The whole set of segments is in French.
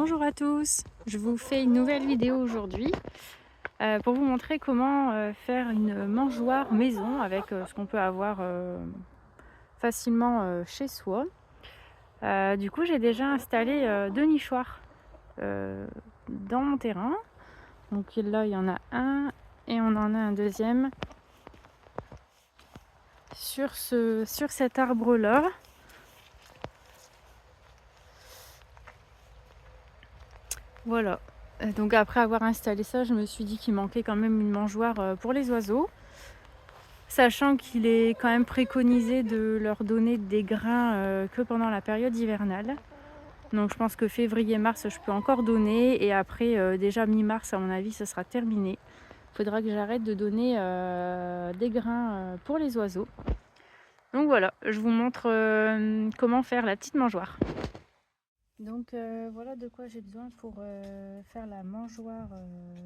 Bonjour à tous, je vous fais une nouvelle vidéo aujourd'hui pour vous montrer comment faire une mangeoire maison avec ce qu'on peut avoir facilement chez soi. Du coup j'ai déjà installé 2 nichoirs dans mon terrain. Donc là il y en a un et on en a un deuxième sur cet arbre là. Voilà. Donc après avoir installé ça, je me suis dit qu'il manquait quand même une mangeoire pour les oiseaux. Sachant qu'il est quand même préconisé de leur donner des grains que pendant la période hivernale. Donc je pense que février-mars, je peux encore donner. Et après, déjà mi-mars, à mon avis, ce sera terminé. Il faudra que j'arrête de donner des grains pour les oiseaux. Donc voilà, je vous montre comment faire la petite mangeoire. Donc voilà de quoi j'ai besoin pour faire la mangeoire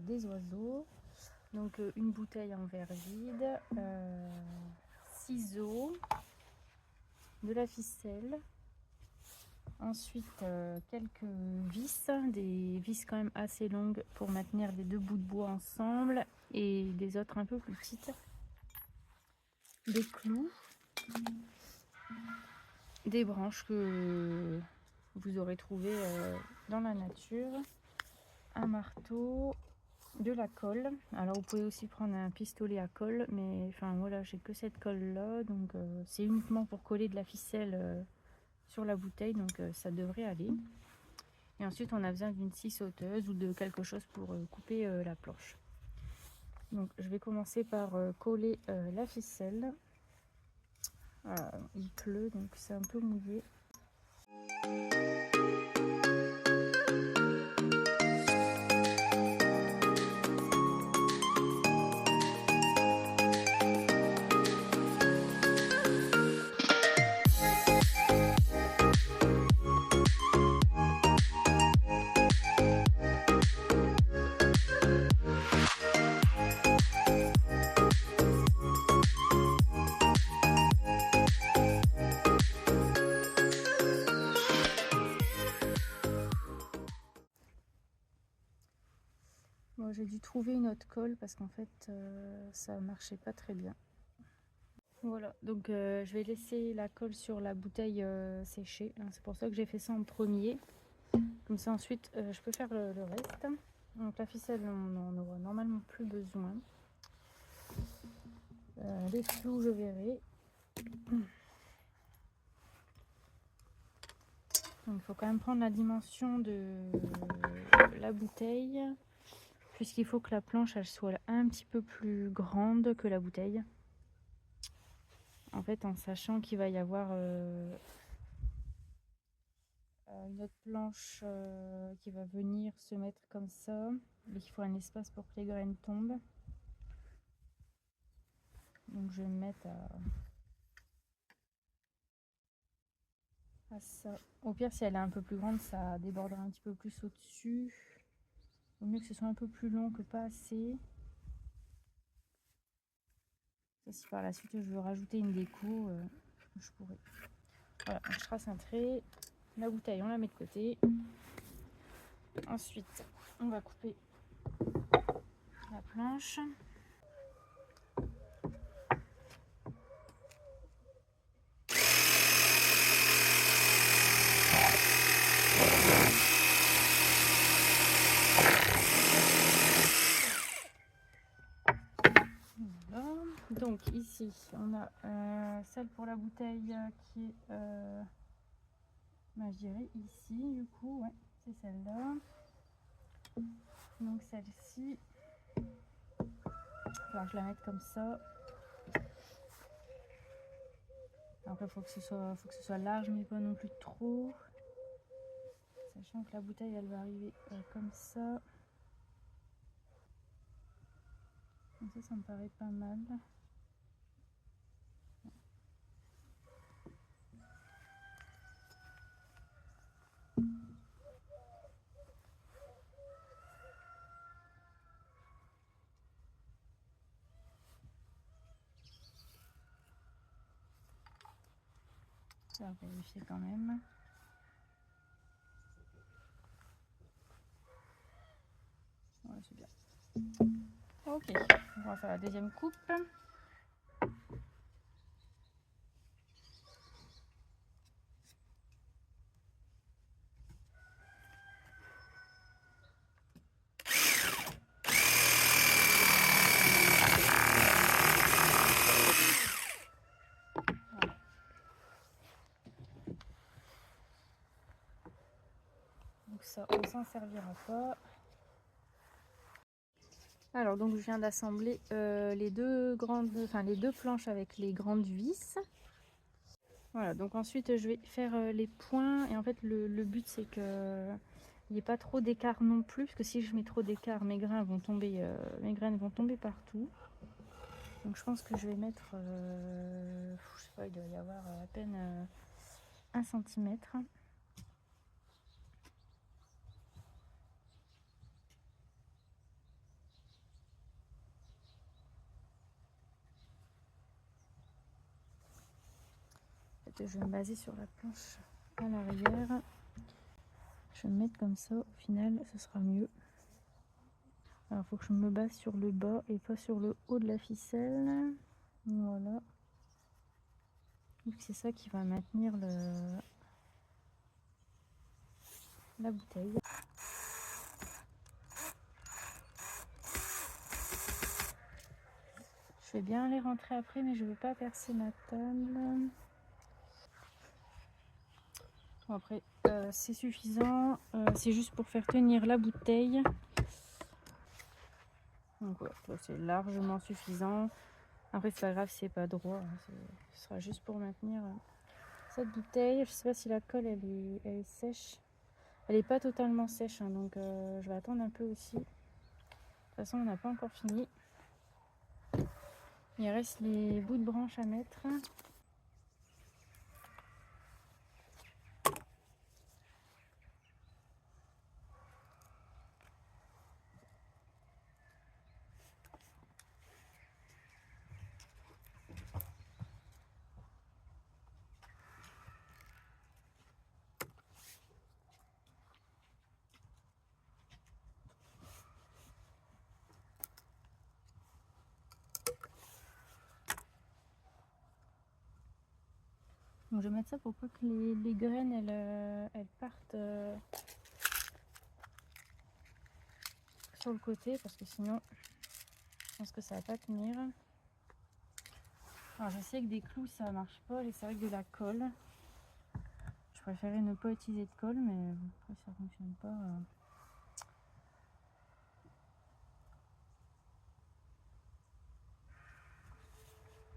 des oiseaux. Donc une bouteille en verre vide, ciseaux, de la ficelle, ensuite quelques vis, des vis quand même assez longues pour maintenir les deux bouts de bois ensemble et des autres un peu plus petites, des clous, des branches que vous aurez trouvées dans la nature, un marteau, de la colle. Alors vous pouvez aussi prendre un pistolet à colle, mais enfin voilà, j'ai que cette colle là, donc c'est uniquement pour coller de la ficelle sur la bouteille, donc ça devrait aller. Et ensuite on a besoin d'une scie sauteuse ou de quelque chose pour couper la planche. Donc je vais commencer par coller la ficelle. Il pleut donc c'est un peu mouillé. Bon, j'ai dû trouver une autre colle parce qu'en fait ça marchait pas très bien. Voilà, donc je vais laisser la colle sur la bouteille sécher, hein. C'est pour ça que j'ai fait ça en premier. Comme ça ensuite je peux faire le reste. Donc la ficelle on n'en aura normalement plus besoin. Les clous je verrai. Donc il faut quand même prendre la dimension de la bouteille, puisqu'il faut que la planche elle soit un petit peu plus grande que la bouteille. En fait, en sachant qu'il va y avoir une autre planche qui va venir se mettre comme ça, et qu'il faut un espace pour que les graines tombent. Donc je vais me mettre à ça. Au pire, si elle est un peu plus grande, ça débordera un petit peu plus au-dessus. Au mieux que ce soit un peu plus long que pas assez. Ça, si par la suite je veux rajouter une déco, je pourrais. Voilà, je trace un trait. La bouteille, on la met de côté. Ensuite, on va couper la planche. Voilà. Donc ici, on a celle pour la bouteille qui est, je dirais ici, du coup, ouais, c'est celle-là. Donc celle-ci, alors je la mette comme ça. Après, faut que ce soit large, mais pas non plus trop. Sachant que la bouteille, elle va arriver comme ça. Donc ça me paraît pas mal. Ça va vérifier quand même. Ok, on va faire la deuxième coupe. Donc ça, on s'en servira pas. Alors donc je viens d'assembler les deux planches avec les grandes vis. Voilà, donc ensuite je vais faire les points et en fait le but c'est que il n'y ait pas trop d'écart non plus, parce que si je mets trop d'écart, mes graines vont tomber partout. Donc je pense que je vais mettre, je sais pas, il doit y avoir à peine 1 centimètre. Je vais me baser sur la planche à l'arrière. Je vais me mettre comme ça, au final ce sera mieux. Alors il faut que je me base sur le bas et pas sur le haut de la ficelle. Voilà. C'est ça qui va maintenir la bouteille. Je vais bien les rentrer après, mais je ne veux pas percer ma table. Bon, après, c'est suffisant. C'est juste pour faire tenir la bouteille. Donc voilà, c'est largement suffisant. Après, c'est pas grave si c'est pas droit. Hein, ce sera juste pour maintenir cette bouteille. Je sais pas si la colle elle est sèche. Elle n'est pas totalement sèche, hein, donc je vais attendre un peu aussi. De toute façon, on n'a pas encore fini. Il reste les bouts de branches à mettre. Donc je vais mettre ça pour pas que les graines elles partent sur le côté, parce que sinon je pense que ça va pas tenir. Alors je sais que des clous ça marche pas, et c'est vrai que de la colle, je préférais ne pas utiliser de colle, mais après ça fonctionne pas.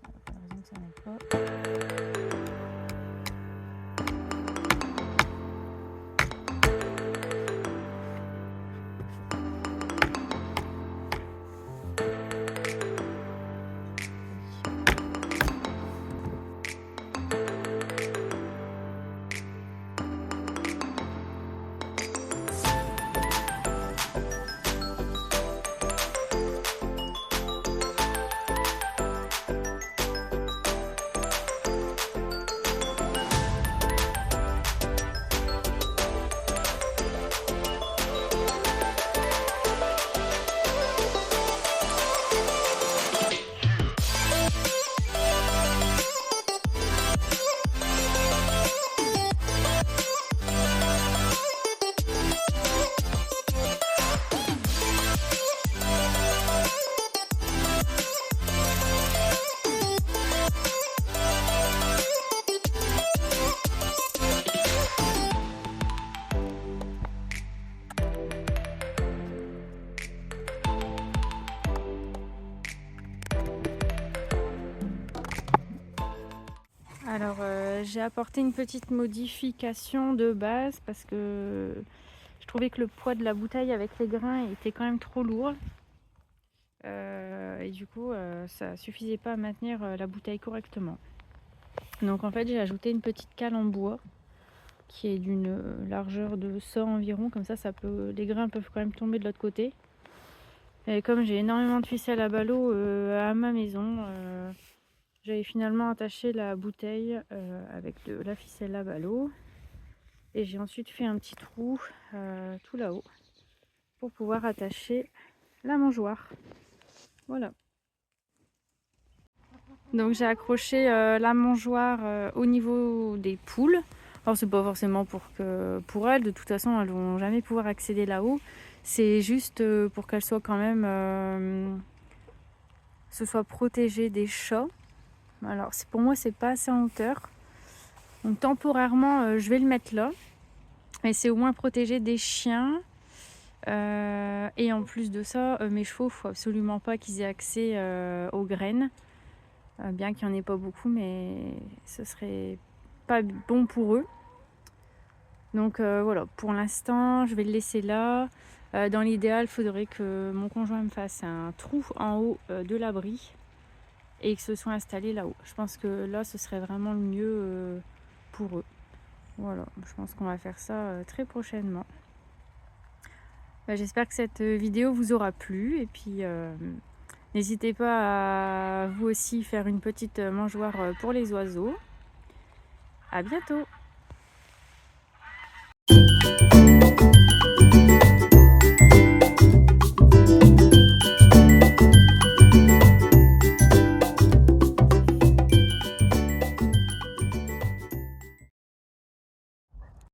Pas de raison que ça n'aille pas. Alors j'ai apporté une petite modification de base parce que je trouvais que le poids de la bouteille avec les grains était quand même trop lourd. Et du coup ça suffisait pas à maintenir la bouteille correctement. Donc en fait j'ai ajouté une petite cale en bois qui est d'une largeur de 100 environ, comme ça, les grains peuvent quand même tomber de l'autre côté. Et comme j'ai énormément de ficelle à balot à ma maison, j'avais finalement attaché la bouteille avec de la ficelle à balot, et j'ai ensuite fait un petit trou tout là-haut pour pouvoir attacher la mangeoire. Voilà. Donc j'ai accroché la mangeoire au niveau des poules. Alors c'est pas forcément pour elles, de toute façon elles vont jamais pouvoir accéder là-haut. C'est juste pour qu'elles soient quand même se soient protégées des chats. Alors pour moi c'est pas assez en hauteur. Donc temporairement je vais le mettre là. Mais c'est au moins protégé des chiens. Et en plus de ça, mes chevaux, faut absolument pas qu'ils aient accès aux graines. Bien qu'il n'y en ait pas beaucoup, mais ce serait pas bon pour eux. Donc voilà, pour l'instant, je vais le laisser là. Dans l'idéal, il faudrait que mon conjoint me fasse un trou en haut de l'abri et que ce soit installé là-haut. Je pense que là, ce serait vraiment le mieux pour eux. Voilà, je pense qu'on va faire ça très prochainement. J'espère que cette vidéo vous aura plu et puis n'hésitez pas à vous aussi faire une petite mangeoire pour les oiseaux. À bientôt!